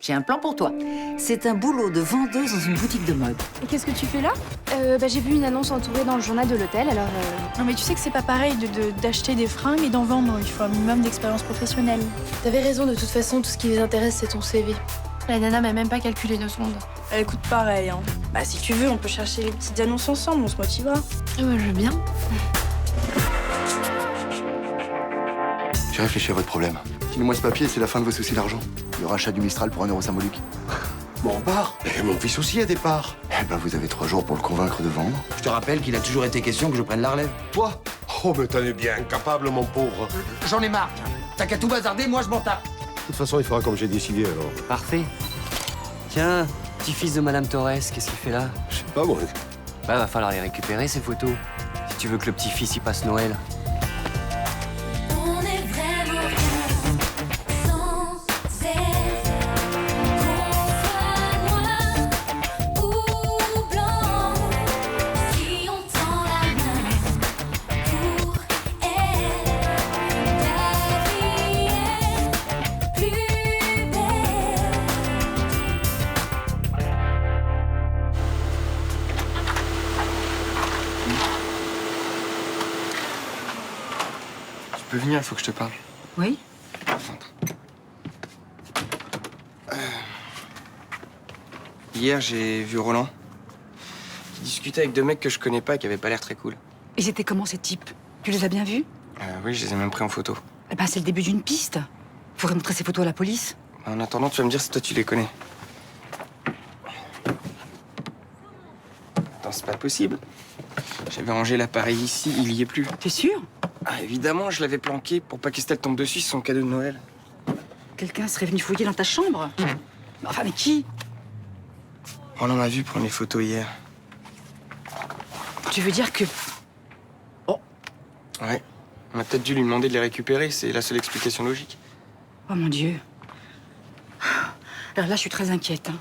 J'ai un plan pour toi. C'est un boulot de vendeuse dans une boutique de mode. Et qu'est-ce que tu fais là? J'ai vu une annonce entourée dans le journal de l'hôtel, alors... Non mais tu sais que c'est pas pareil d'acheter des fringues et d'en vendre. Il faut un minimum d'expérience professionnelle. T'avais raison, de toute façon, tout ce qui les intéresse, c'est ton CV. La nana m'a même pas calculé 2 secondes. Elle coûte pareil, hein. Bah si tu veux, on peut chercher les petites annonces ensemble, on se motivera. Ah ouais, je veux bien. J'ai réfléchi à votre problème. Filez-moi ce papier, c'est la fin de vos soucis d'argent. Le rachat du Mistral pour 1 euro symbolique. Bon, on part. Et mon fils aussi a des parts. Eh ben, vous avez 3 jours pour le convaincre de vendre. Je te rappelle qu'il a toujours été question que je prenne la relève. Toi? Oh, mais t'en es bien incapable, mon pauvre. J'en ai marre. T'as qu'à tout bazarder, moi je m'en tape. De toute façon, il fera comme j'ai décidé, alors. Parfait. Tiens, petit-fils de Madame Torres, qu'est-ce qu'il fait là? Je sais pas, moi. Bah, va falloir les récupérer, ces photos. Si tu veux que le petit-fils y passe Noël. On est vraiment bien, sans cesse. Qu'on soit noir ou blanc, si on tend la main pour elle, la vie est plus belle. Tu peux venir, il faut que je te parle. Oui? Hier, j'ai vu Roland. Il discutait avec 2 mecs que je connais pas et qui avaient pas l'air très cool. Ils étaient comment ces types? Tu les as bien vus? Oui, je les ai même pris en photo. Eh ben, c'est le début d'une piste. Faudrait montrer ces photos à la police. En attendant, tu vas me dire si toi tu les connais. Attends, c'est pas possible. J'avais rangé l'appareil ici, il y est plus. T'es sûr? Ah, évidemment, je l'avais planqué pour pas qu'Estelle tombe dessus, c'est son cadeau de Noël. Quelqu'un serait venu fouiller dans ta chambre? Enfin, mais qui? Roland m'a vu prendre les photos hier. Tu veux dire que... Ouais. On a peut-être dû lui demander de les récupérer, c'est la seule explication logique. Oh mon Dieu. Alors là, je suis très inquiète. Hein.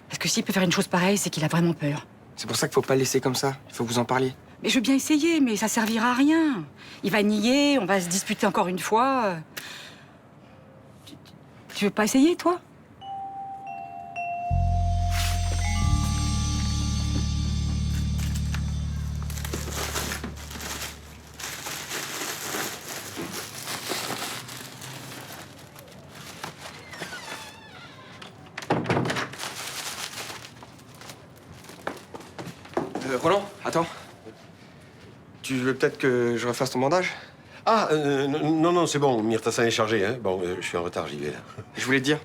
Parce que s'il peut faire une chose pareille, c'est qu'il a vraiment peur. C'est pour ça qu'il faut pas le laisser comme ça. Il faut que vous en parliez. Mais je veux bien essayer, mais ça servira à rien. Il va nier, on va se disputer encore une fois. Tu veux pas essayer, toi? Roland, attends. Tu veux peut-être que je refasse ton bandage? Ah, non, c'est bon. Myrtassin est chargé, hein. Bon, je suis en retard, j'y vais, là. Je voulais te dire,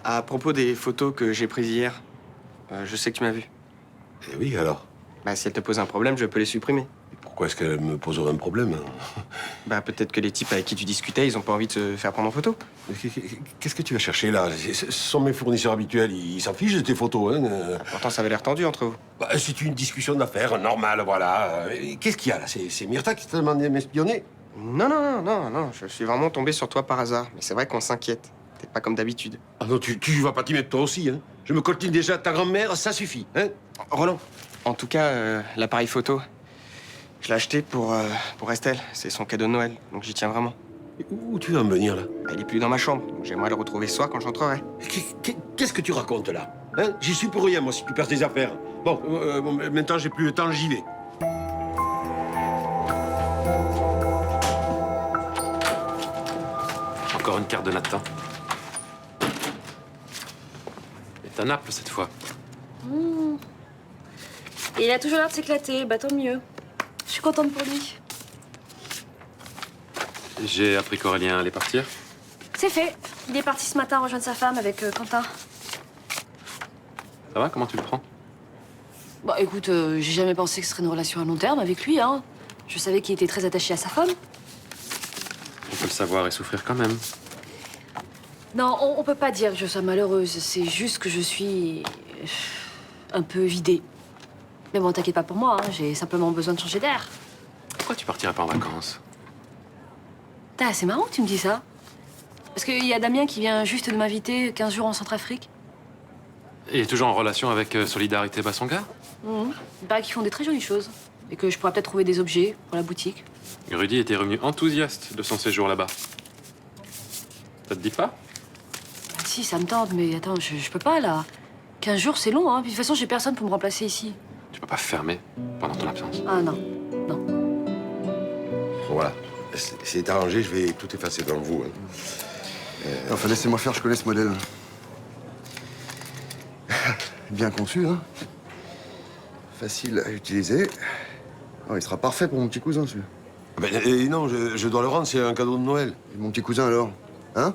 à propos des photos que j'ai prises hier, je sais que tu m'as vu. Eh oui, alors? Bah, si elle te pose un problème, je peux les supprimer. Pourquoi est-ce qu'elle me poserait un problème, hein? Bah, peut-être que les types avec qui tu discutais, ils ont pas envie de se faire prendre en photo. Qu'est-ce que tu vas chercher, là? Ce sont mes fournisseurs habituels. Ils s'en fichent de tes photos, hein. Pourtant, ça avait l'air tendu entre vous. Bah, c'est une discussion d'affaires, normale, voilà. Qu'est-ce qu'il y a, là? C'est Myrta qui t'a demandé de m'espionner? Non. Je suis vraiment tombé sur toi par hasard. Mais c'est vrai qu'on s'inquiète. T'es pas comme d'habitude. Ah non, tu vas pas t'y mettre toi aussi, hein. Je me coltine déjà à ta grand-mère, ça suffit, hein. Roland, en tout cas, l'appareil photo, je l'ai acheté pour Estelle. C'est son cadeau de Noël, donc j'y tiens vraiment. Où tu vas me venir, là? Bah, il est plus dans ma chambre, donc j'aimerais le retrouver ce soir quand j'entrerai. Qu'est-ce que tu racontes, là? Hein? J'y suis pour rien, moi, si tu perds tes affaires. Bon, maintenant, j'ai plus le temps, j'y vais. Encore une carte de Nathan. Et à Naples, cette fois. Et il a toujours l'air de s'éclater, bah tant mieux. Je suis contente pour lui. J'ai appris qu'Aurélien allait partir. C'est fait. Il est parti ce matin rejoindre sa femme avec Quentin. Ça va? Comment tu le prends? Bah écoute, j'ai jamais pensé que ce serait une relation à long terme avec lui, hein. Je savais qu'il était très attaché à sa femme. On peut le savoir et souffrir quand même. Non, on peut pas dire que je sois malheureuse. C'est juste que je suis... un peu vidée. Mais bon, t'inquiète pas pour moi, hein. J'ai simplement besoin de changer d'air. Pourquoi tu partirais pas en vacances? C'est marrant que tu me dis ça. Parce qu'il y a Damien qui vient juste de m'inviter 15 jours en Centrafrique. Et toujours en relation avec Solidarité Bassonga? Il paraît qu'ils font des très jolies choses. Et que je pourrais peut-être trouver des objets pour la boutique. Rudy était revenu enthousiaste de son séjour là-bas. Ça te dit pas? Si, si, ça me tente, mais attends, je peux pas, là. 15 jours, c'est long, hein. Puis de toute façon, j'ai personne pour me remplacer ici. Tu peux pas fermer pendant ton absence. Ah non, non. Voilà. C'est arrangé, je vais tout effacer devant vous. Hein. Enfin, laissez-moi faire, je connais ce modèle. Bien conçu, hein. Facile à utiliser. Oh, il sera parfait pour mon petit cousin, celui-là. Ben, non, je dois le rendre, c'est un cadeau de Noël. Et mon petit cousin, alors? Hein?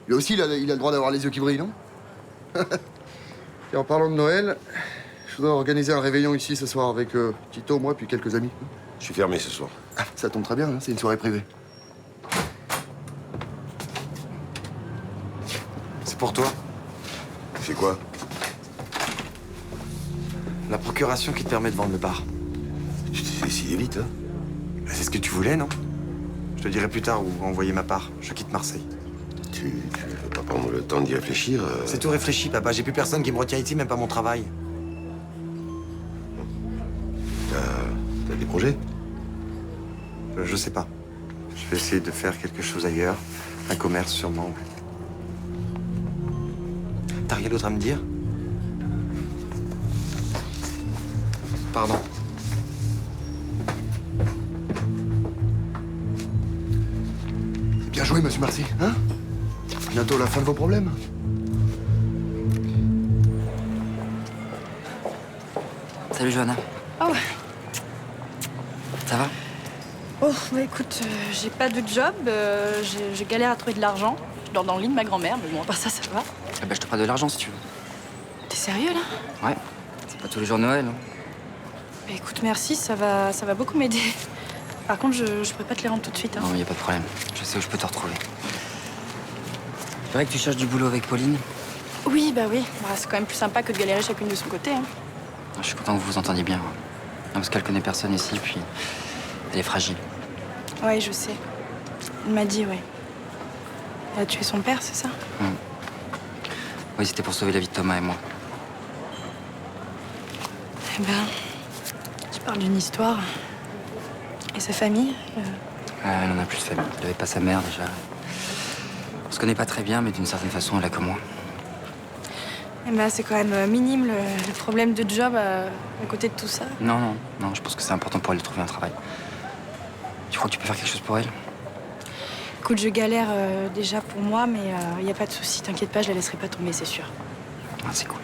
Lui aussi, il a le droit d'avoir les yeux qui brillent, non? Et en parlant de Noël, je voudrais organiser un réveillon ici ce soir avec Tito, moi, puis quelques amis. Je suis fermé ce soir. Ah, ça tombe très bien, hein, c'est une soirée privée. C'est pour toi. C'est quoi? La procuration qui te permet de vendre le bar. C'est si vite, hein? Bah, c'est ce que tu voulais, non? Je te dirai plus tard où envoyer ma part. Je quitte Marseille. Tu veux pas prendre le temps d'y réfléchir? C'est tout réfléchi, papa. J'ai plus personne qui me retient ici, même pas mon travail. T'as des projets? Je sais pas. Je vais essayer de faire quelque chose ailleurs. Un commerce, sûrement. T'as rien d'autre à me dire? Pardon. Bien joué, monsieur Marcy, hein? Bientôt la fin de vos problèmes. Salut Johanna. Oh, Ça va? oh bah écoute, j'ai pas de job, je galère à trouver de l'argent. Je dors dans le lit de ma grand-mère, mais bon, à part ça, ça va. Eh ben, je te prête de l'argent si tu veux. T'es sérieux, là? Ouais. C'est pas tous les jours de Noël. Hein. Bah écoute, merci, ça va beaucoup m'aider. Par contre, je pourrais pas te les rendre tout de suite. Hein. Non, y a pas de problème. Je sais où je peux te retrouver. C'est vrai que tu cherches du boulot avec Pauline? Oui, bah oui. Bah, c'est quand même plus sympa que de galérer chacune de son côté. Hein. Je suis content que vous vous entendiez bien. Non, parce qu'elle connaît personne ici, puis elle est fragile. Ouais, je sais. Il m'a dit, ouais. Elle a tué son père, c'est ça? Oui, c'était pour sauver la vie de Thomas et moi. Eh ben, tu parles d'une histoire. Et sa famille Elle en a plus de famille. Elle avait pas sa mère déjà. On se connaît pas très bien, mais d'une certaine façon, elle a comme moi. Eh ben, c'est quand même minime le problème de job à côté de tout ça. Non, je pense que c'est important pour elle de trouver un travail. Tu crois que tu peux faire quelque chose pour elle? Écoute, je galère déjà pour moi, mais y a pas de souci. T'inquiète pas, je la laisserai pas tomber, c'est sûr. Ah, c'est cool.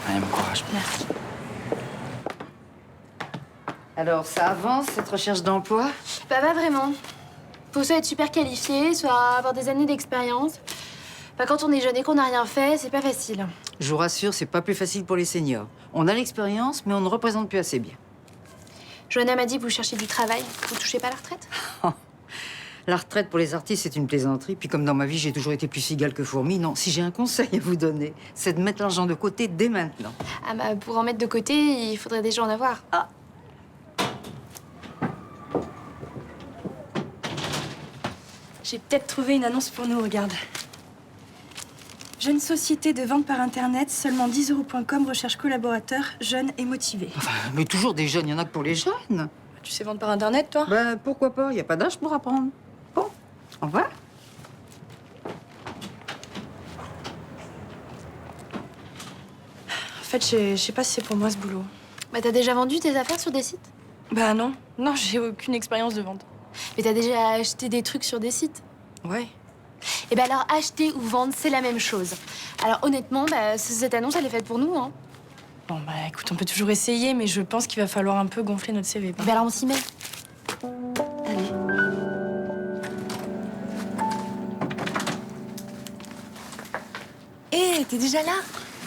Allez, bon courage. Merci. Alors, ça avance, cette recherche d'emploi? Bah, pas vraiment. Faut soit être super qualifié, soit avoir des années d'expérience. Bah, quand on est jeune et qu'on n'a rien fait, c'est pas facile. Je vous rassure, c'est pas plus facile pour les seniors. On a l'expérience, mais on ne représente plus assez bien. Johanna m'a dit que vous cherchiez du travail. Vous touchez pas à la retraite? La retraite pour les artistes, c'est une plaisanterie. Puis comme dans ma vie, j'ai toujours été plus cigale que fourmi, non, si j'ai un conseil à vous donner, c'est de mettre l'argent de côté dès maintenant. Ah bah, pour en mettre de côté, il faudrait déjà en avoir. Ah. J'ai peut-être trouvé une annonce pour nous, regarde. Jeune société de vente par Internet, seulement 10 € recherche collaborateurs, jeunes et motivés. Enfin, mais toujours des jeunes, il y en a que pour les jeunes. Tu sais vendre par Internet, toi? Ben, pourquoi pas, il n'y a pas d'âge pour apprendre. Bon, au revoir. En fait, je sais pas si c'est pour moi, ce boulot. Bah, t'as déjà vendu tes affaires sur des sites? Bah non. Non, j'ai aucune expérience de vente. Mais t'as déjà acheté des trucs sur des sites? Ouais. Eh ben alors, acheter ou vendre, c'est la même chose. Alors honnêtement, bah, cette annonce, elle est faite pour nous, hein. Bon, bah écoute, on peut toujours essayer, mais je pense qu'il va falloir un peu gonfler notre CV. Ben alors, on s'y met. Allez. Hé, t'es déjà là?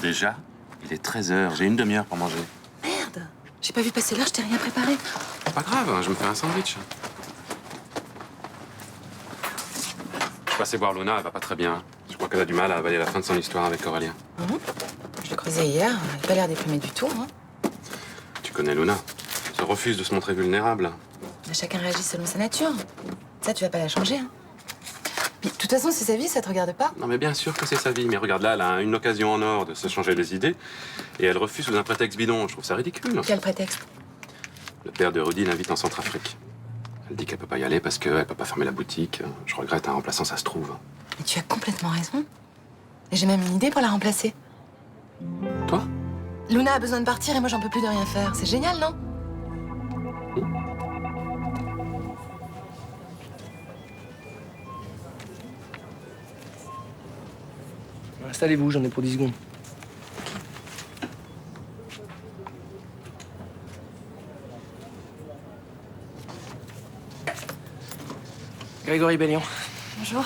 Déjà? Il est 13h, j'ai une demi-heure pour manger. Merde. J'ai pas vu passer l'heure, je t'ai rien préparé. Pas grave, hein, je me fais un sandwich. Je suis passé voir Luna, elle va pas très bien. Je crois qu'elle a du mal à avaler la fin de son histoire avec Aurélien. Je le creusais hier, elle n'a pas l'air déprimée du tout. Hein. Tu connais Luna. Elle se refuse de se montrer vulnérable. Chacun réagit selon sa nature. Ça, tu vas pas la changer. Hein. Puis, de toute façon, c'est sa vie, ça te regarde pas. Non mais bien sûr que c'est sa vie, mais regarde là, elle a une occasion en or de se changer les idées et elle refuse sous un prétexte bidon. Je trouve ça ridicule. Quel prétexte? Le père de Rudy l'invite en Centrafrique. Elle Elle dit qu'elle peut pas y aller parce qu'elle peut pas fermer la boutique. Je regrette, un remplaçant, ça se trouve. Mais tu as complètement raison. Et j'ai même une idée pour la remplacer. Toi? Luna a besoin de partir et moi j'en peux plus de rien faire. C'est génial, non? Installez-vous, j'en ai pour 10 secondes. Grégory Bellion. Bonjour.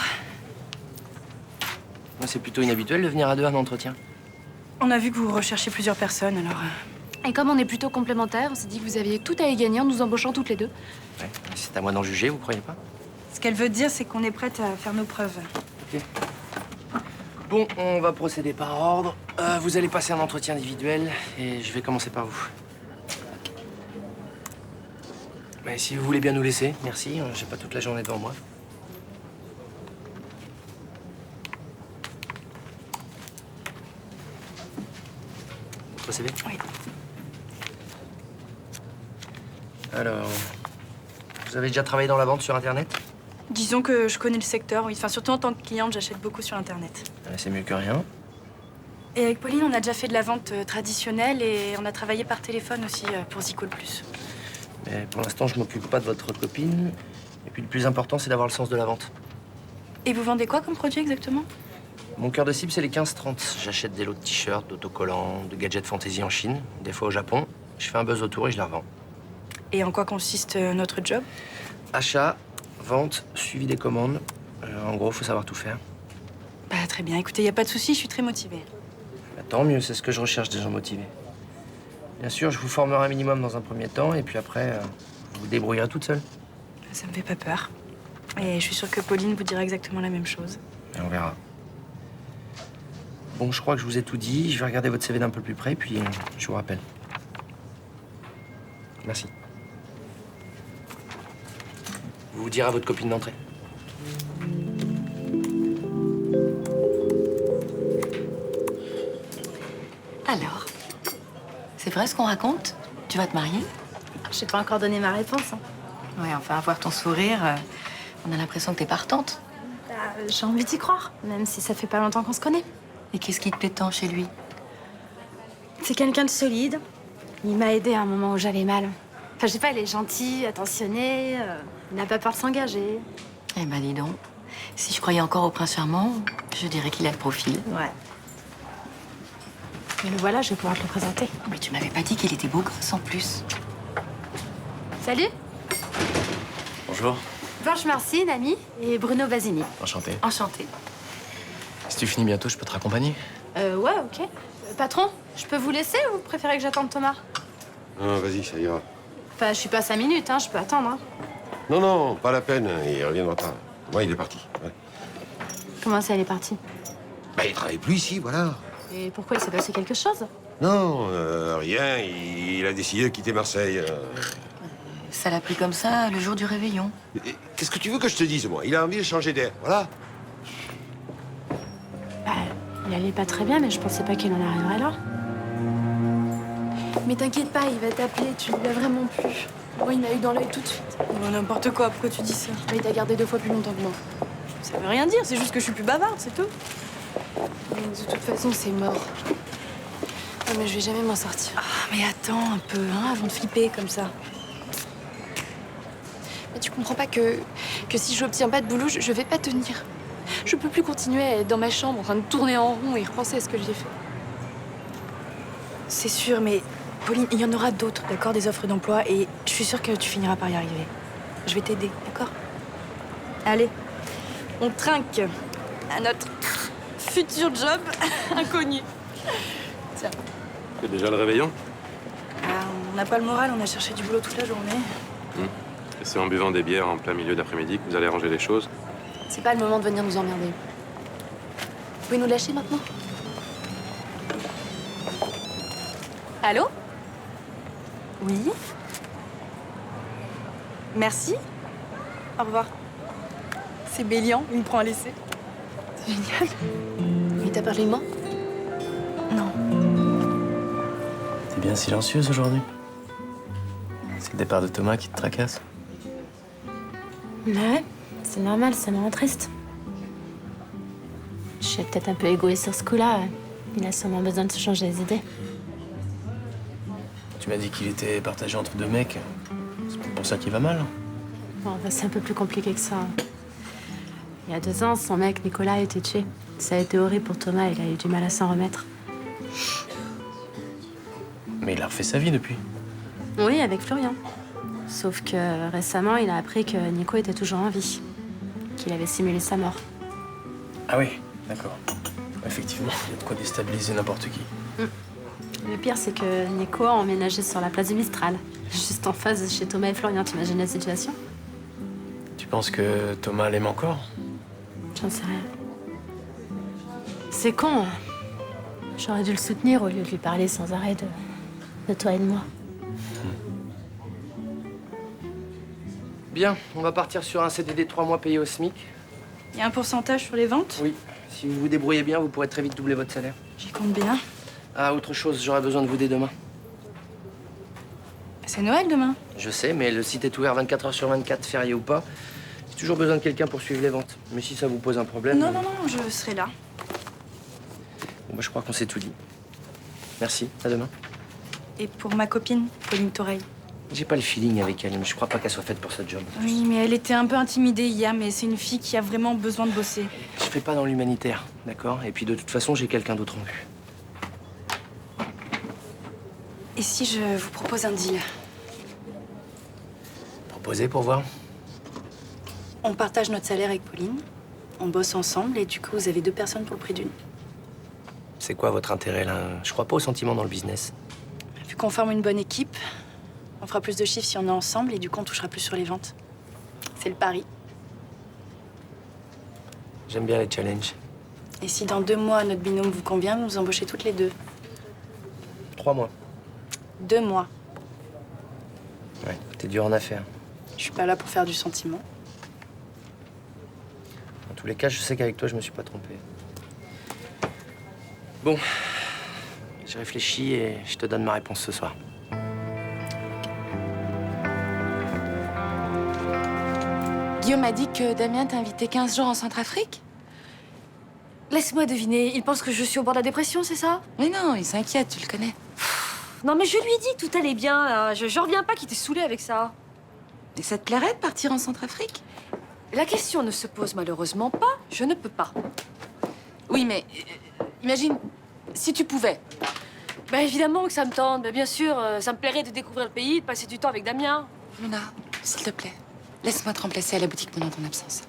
Moi, c'est plutôt inhabituel de venir à deux à un entretien. On a vu que vous recherchez plusieurs personnes, alors... Et comme on est plutôt complémentaires, on s'est dit que vous aviez tout à y gagner en nous embauchant toutes les deux. Ouais, c'est à moi d'en juger, vous croyez pas? Ce qu'elle veut dire, c'est qu'on est prête à faire nos preuves. Ok. Bon, on va procéder par ordre. Vous allez passer un entretien individuel et je vais commencer par vous. Mais si vous voulez bien nous laisser, merci. J'ai pas toute la journée devant moi. Votre CV? Oui. Alors, vous avez déjà travaillé dans la vente sur Internet? Disons que je connais le secteur, oui. Enfin, surtout en tant que cliente, j'achète beaucoup sur Internet. C'est mieux que rien. Et avec Pauline, on a déjà fait de la vente traditionnelle et on a travaillé par téléphone aussi pour Zicall Plus. Mais pour l'instant, je m'occupe pas de votre copine. Et puis le plus important, c'est d'avoir le sens de la vente. Et vous vendez quoi comme produit exactement? Mon cœur de cible, c'est les 15-30. J'achète des lots de t-shirts, d'autocollants, de gadgets fantaisie en Chine, des fois au Japon. Je fais un buzz autour et je les revends. Et en quoi consiste notre job? Achat, vente, suivi des commandes. En gros, faut savoir tout faire. Bah très bien, écoutez, y a pas de souci, je suis très motivée. Bah, tant mieux, c'est ce que je recherche, des gens motivés. Bien sûr, je vous formerai un minimum dans un premier temps, et puis après, vous vous débrouillerez toute seule. Ça me fait pas peur. Et je suis sûre que Pauline vous dira exactement la même chose. Et on verra. Bon, je crois que je vous ai tout dit. Je vais regarder votre CV d'un peu plus près, puis je vous rappelle. Merci. Vous vous direz à votre copine d'entrée. Alors, c'est vrai ce qu'on raconte? Tu vas te marier? J'ai pas encore donné ma réponse. Hein. Ouais, enfin, à voir ton sourire, on a l'impression que t'es partante. J'ai envie d'y croire, même si ça fait pas longtemps qu'on se connaît. Et qu'est-ce qui te plaît tant chez lui? C'est quelqu'un de solide. Il m'a aidé à un moment où j'allais mal. Enfin, je sais pas, il est gentil, attentionné, il n'a pas peur de s'engager. Eh ben, dis donc. Si je croyais encore au prince charmant, je dirais qu'il a le profil. Ouais. Mais le voilà, je vais pouvoir te le présenter. Mais tu m'avais pas dit qu'il était beau gosse en plus. Salut. Bonjour. Blanche Marcy, Nami, et Bruno Basini. Enchanté. Enchantée. Si tu finis bientôt, je peux te raccompagner. Ouais, ok. Patron, je peux vous laisser ou vous préférez que j'attende Thomas? Non, vas-y, ça ira. Enfin, je suis pas 5 minutes, hein, je peux attendre. Hein. Non, non, pas la peine, il reviendra pas. Moi, il est parti. Ouais. Comment ça, elle est partie? Bah, il travaille plus ici, voilà. Et pourquoi il s'est passé quelque chose? Non, rien, il a décidé de quitter Marseille. Ça l'a pris comme ça le jour du réveillon. Qu'est-ce que tu veux que je te dise, moi? Il a envie de changer d'air, voilà. Bah, il allait pas très bien, mais je pensais pas qu'il en arriverait là. Mais t'inquiète pas, il va t'appeler, tu l'as vraiment plus. Moi, il m'a eu dans l'œil tout de suite. Oh, n'importe quoi, pourquoi tu dis ça? Mais il t'a gardé 2 fois plus longtemps que moi. Ça veut rien dire, c'est juste que je suis plus bavarde, c'est tout. Mais de toute façon, c'est mort. Non, mais je vais jamais m'en sortir. Ah, mais attends un peu, hein, avant de flipper comme ça. Mais tu comprends pas que si je n'obtiens pas de boulot, je vais pas tenir. Je peux plus continuer à être dans ma chambre en train de tourner en rond et repenser à ce que j'ai fait. C'est sûr, mais Pauline, il y en aura d'autres, d'accord, des offres d'emploi, et je suis sûre que tu finiras par y arriver. Je vais t'aider, d'accord? Allez, on trinque à notre futur job inconnu. Tiens. C'est déjà le réveillon? Ah, on n'a pas le moral, on a cherché du boulot toute la journée. Et c'est en buvant des bières en plein milieu d'après-midi que vous allez ranger les choses? C'est pas le moment de venir nous emmerder. Vous pouvez nous lâcher maintenant? Allô? Oui. Merci. Au revoir. C'est Bélian, il me prend à l'essai. C'est génial. Il t'a parlé de moi? Non. T'es bien silencieuse aujourd'hui. C'est le départ de Thomas qui te tracasse? Ouais, c'est normal, ça me rend triste. Je suis peut-être un peu égoïste sur ce coup-là. Il a sûrement besoin de se changer les idées. Tu m'as dit qu'il était partagé entre deux mecs. C'est peut-être pour ça qu'il va mal. Bon, bah, c'est un peu plus compliqué que ça. Il y a 2 ans, son mec, Nicolas, a été tué. Ça a été horrible pour Thomas, il a eu du mal à s'en remettre. Mais il a refait sa vie depuis. Oui, avec Florian. Sauf que récemment, il a appris que Nico était toujours en vie. Qu'il avait simulé sa mort. Ah oui, d'accord. Effectivement, il y a de quoi déstabiliser n'importe qui. Le pire, c'est que Nico a emménagé sur la place du Mistral. Juste en face de chez Thomas et Florian. T'imagines la situation? Tu penses que Thomas l'aime encore? J'en sais rien. C'est con. Hein. J'aurais dû le soutenir au lieu de lui parler sans arrêt de toi et de moi. Bien, on va partir sur un CDD de 3 mois payé au SMIC. Il y a un pourcentage sur les ventes? Oui. Si vous vous débrouillez bien, vous pourrez très vite doubler votre salaire. J'y compte bien. Ah, autre chose, j'aurai besoin de vous dès demain. C'est Noël demain. Je sais, mais le site est ouvert 24 heures sur 24, férié ou pas. J'ai toujours besoin de quelqu'un pour suivre les ventes. Mais si ça vous pose un problème... Non, je serai là. Bon, bah, je crois qu'on s'est tout dit. Merci, à demain. Et pour ma copine, Pauline Toreille. J'ai pas le feeling avec elle, mais je crois pas qu'elle soit faite pour ce job. Oui, mais elle était un peu intimidée hier, mais c'est une fille qui a vraiment besoin de bosser. Je fais pas dans l'humanitaire, d'accord? Et puis de toute façon, j'ai quelqu'un d'autre en vue. Et si je vous propose un deal? Proposez pour voir. On partage notre salaire avec Pauline, on bosse ensemble et du coup, vous avez 2 personnes pour le prix d'une. C'est quoi votre intérêt, là? Je crois pas au sentiment dans le business. Vu qu'on forme une bonne équipe, on fera plus de chiffres si on est ensemble et du coup, on touchera plus sur les ventes. C'est le pari. J'aime bien les challenges. Et si dans 2 mois, notre binôme vous convient, vous nous embauchez toutes les 2. 3 mois. 2 mois. Ouais, t'es dur en affaires. Je suis pas là pour faire du sentiment. Dans tous les cas, je sais qu'avec toi, je me suis pas trompé. Bon, j'ai réfléchi et je te donne ma réponse ce soir. Guillaume m'a dit que Damien t'a invité 15 jours en Centrafrique. Laisse-moi deviner, il pense que je suis au bord de la dépression, c'est ça? Mais non, il s'inquiète, tu le connais. Non, mais je lui ai dit que tout allait bien, là. Je reviens pas qu'il t'ait saoulé avec ça. Et ça te plairait de partir en Centrafrique? La question ne se pose malheureusement pas. Je ne peux pas. Oui, mais imagine, si tu pouvais. Bah évidemment que ça me tente. Bah, bien sûr, ça me plairait de découvrir le pays, de passer du temps avec Damien. Luna, s'il te plaît, laisse-moi te remplacer à la boutique pendant ton absence.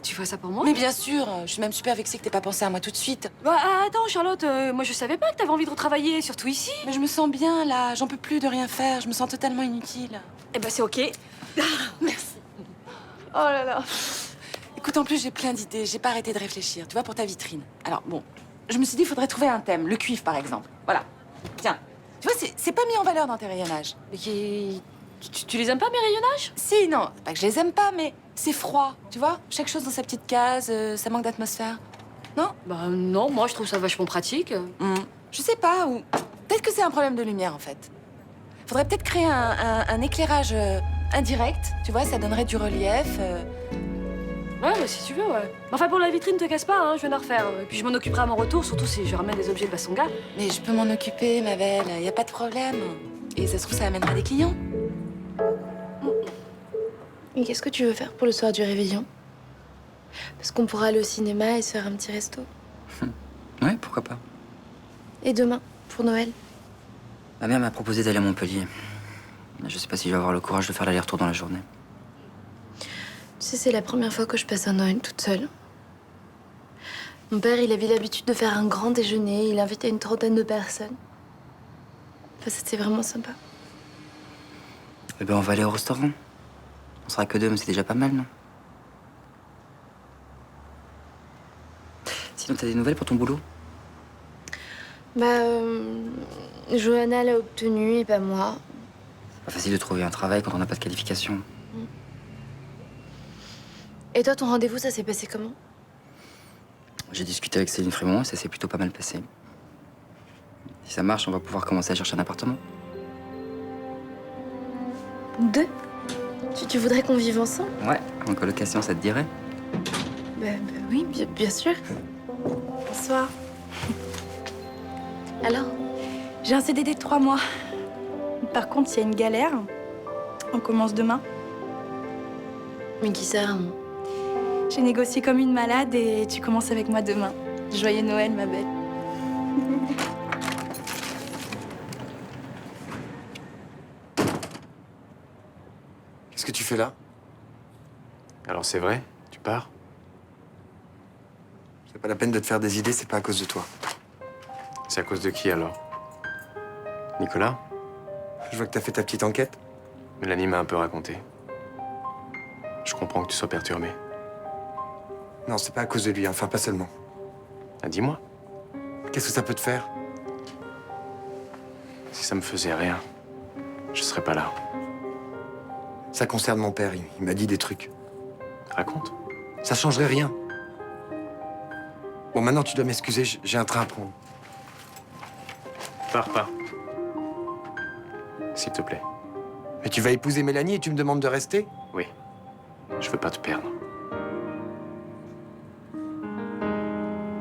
Tu vois ça pour moi? Mais bien sûr, je suis même super vexée que t'aies pas pensé à moi tout de suite. Bah attends, Charlotte, moi je savais pas que t'avais envie de retravailler, surtout ici. Mais je me sens bien là, j'en peux plus de rien faire, je me sens totalement inutile. Eh ben c'est ok. Merci. Oh là là. Écoute, en plus j'ai plein d'idées, j'ai pas arrêté de réfléchir, tu vois, pour ta vitrine. Alors bon, je me suis dit, il faudrait trouver un thème, le cuivre par exemple. Voilà. Tiens, tu vois, c'est pas mis en valeur dans tes rayonnages. Mais tu les aimes pas, mes rayonnages? Si, non, c'est pas que je les aime pas, mais c'est froid, tu vois. Chaque chose dans sa petite case, ça manque d'atmosphère. Non? Bah non, moi je trouve ça vachement pratique. Je sais pas, ou peut-être que c'est un problème de lumière en fait. Faudrait peut-être créer un éclairage indirect, tu vois, ça donnerait du relief. Ouais, bah si tu veux, ouais. Enfin, pour la vitrine, te casse pas, hein, je viens de la refaire. Et puis je m'en occuperai à mon retour, surtout si je ramène des objets de Bassonga. Mais je peux m'en occuper, ma belle, y a pas de problème. Et ça se trouve, ça amènera des clients. Et qu'est-ce que tu veux faire pour le soir du réveillon? Parce qu'on pourra aller au cinéma et se faire un petit resto. Ouais, pourquoi pas. Et demain, pour Noël? Ma mère m'a proposé d'aller à Montpellier. Je sais pas si je vais avoir le courage de faire l'aller-retour dans la journée. Tu sais, c'est la première fois que je passe un Noël toute seule. Mon père, il avait l'habitude de faire un grand déjeuner. Il invitait une trentaine de personnes. Enfin, c'était vraiment sympa. Eh ben, on va aller au restaurant. On sera que 2, mais c'est déjà pas mal, non? Sinon, t'as des nouvelles pour ton boulot? Bah, Johanna l'a obtenu et pas moi. C'est pas facile de trouver un travail quand on n'a pas de qualification. Et toi, ton rendez-vous, ça s'est passé comment? J'ai discuté avec Céline Frémont et ça s'est plutôt pas mal passé. Si ça marche, on va pouvoir commencer à chercher un appartement. 2? Tu voudrais qu'on vive ensemble? Ouais, en colocation, ça te dirait? Oui, bien sûr. Bonsoir. Alors? J'ai un CDD de 3 mois. Par contre, il y a une galère. On commence demain. Mais qui ça? J'ai négocié comme une malade et tu commences avec moi demain. Joyeux Noël, ma belle. Qu'est-ce que tu fais là? Alors c'est vrai, tu pars? C'est pas la peine de te faire des idées, c'est pas à cause de toi. C'est à cause de qui alors? Nicolas? Je vois que t'as fait ta petite enquête. Mélanie m'a un peu raconté. Je comprends que tu sois perturbé. Non, c'est pas à cause de lui, enfin pas seulement. Ah, dis-moi. Qu'est-ce que ça peut te faire? Si ça me faisait rien, je serais pas là. Ça concerne mon père, il m'a dit des trucs. Raconte. Ça changerait rien. Bon, maintenant tu dois m'excuser, j'ai un train à prendre. Pars. S'il te plaît. Mais tu vas épouser Mélanie et tu me demandes de rester? Oui. Je veux pas te perdre.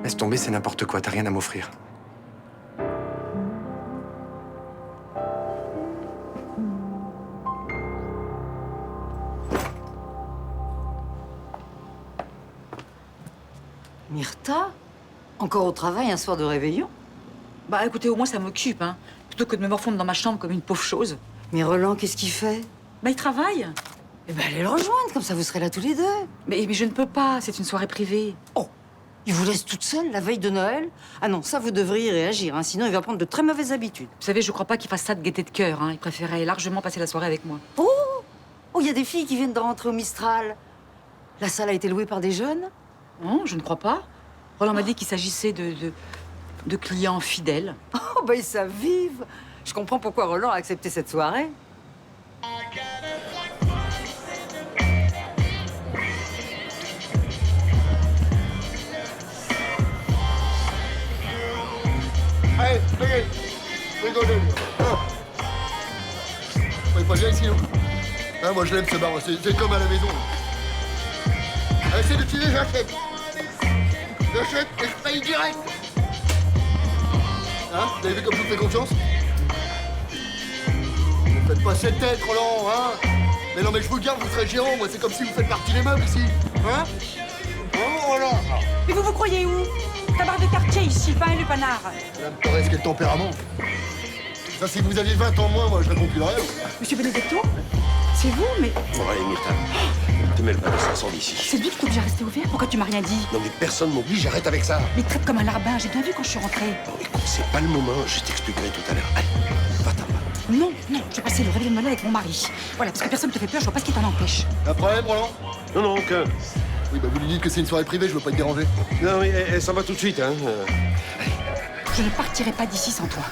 Laisse tomber, c'est n'importe quoi, t'as rien à m'offrir. Myrtha? Encore au travail un soir de réveillon? Bah écoutez, au moins ça m'occupe, hein. Plutôt que de me morfondre dans ma chambre comme une pauvre chose. Mais Roland, qu'est-ce qu'il fait? Bah il travaille. Eh ben, allez le rejoindre, comme ça vous serez là tous les deux. Mais je ne peux pas, c'est une soirée privée. Oh, il vous laisse toute seule la veille de Noël? Ah non, ça vous devriez réagir, hein, sinon il va prendre de très mauvaises habitudes. Vous savez, je crois pas qu'il fasse ça de gaieté de cœur, hein. Il préférait largement passer la soirée avec moi. Oh, il y a des filles qui viennent de rentrer au Mistral. La salle a été louée par des jeunes? Non, je ne crois pas. Roland m'a dit qu'il s'agissait de clients fidèles. Oh, bah ils savent vivre. Je comprends pourquoi Roland a accepté cette soirée. Allez, rigolez. Il pas bien ici, non? Ah, moi je l'aime ce bar, c'est comme à la maison. Allez, c'est de tirer, j'achète. J'achète et je paye direct. Hein? Vous avez vu comme je vous fais confiance? Ne faites pas cette tête, Roland, hein? Mais non, mais je vous garde, vous serez gérant, moi, c'est comme si vous faites partie des meubles ici. Hein? Oh, Roland! Mais vous croyez où? Tabac de quartier ici, pas un lupanard. Madame Torres, quel tempérament. Ça, si vous aviez 20 ans moins, moi, je réponds plus de rien. Monsieur Benedetto? C'est vous, mais... Bon, allez, Myrtha. Te mêle pas de ça, sort d'ici. C'est lui qui t'oblige à rester ouvert? Pourquoi tu m'as rien dit? Non, mais personne m'oblige, j'arrête avec ça. Mais traite comme un larbin, j'ai bien vu quand je suis rentrée. Bon, écoute, c'est pas le moment, je t'expliquerai tout à l'heure. Allez, va-t'en. Non, je vais passer le réveillon de Noël avec mon mari. Voilà, parce que personne ne te fait peur, je vois pas ce qui t'en empêche. Un problème, Roland? Non, aucun. Oui, bah vous lui dites que c'est une soirée privée, je veux pas te déranger. Non, mais elle s'en va tout de suite, hein. Je ne partirai pas d'ici sans toi.